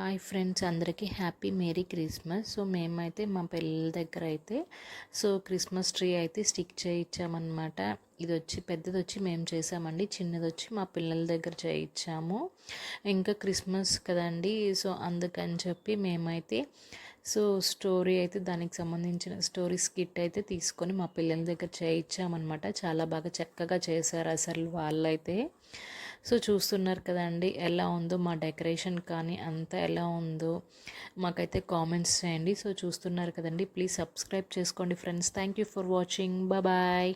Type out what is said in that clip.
Hi friends, అందరికీ happy merry Christmas. So మేమైతే మా పిల్లల దగ్గర అయితే క్రిస్మస్ ట్రీ అయితే స్టిక్ చేయించామన్నమాట. ఇది వచ్చి పెద్దది వచ్చి మేము చేసామండి, చిన్నది వచ్చి మా పిల్లల దగ్గర చేయించాము. ఇంకా క్రిస్మస్ కదండి, అందుకని చెప్పి మేమైతే స్టోరీ అయితే దానికి సంబంధించిన స్టోరీ స్కిట్ అయితే తీసుకొని మా పిల్లల దగ్గర చేయించామన్నమాట. చాలా బాగా చక్కగా చేశారు అసలు వాళ్ళైతే. చూస్తున్నారు కదండి ఎలా ఉందో మా డెకరేషన్ కానీ అంతా ఎలా ఉందో మాకైతే కామెంట్స్ చేయండి. చూస్తున్నారు కదండి, ప్లీజ్ సబ్స్క్రైబ్ చేసుకోండి friends. Thank you for watching. Bye.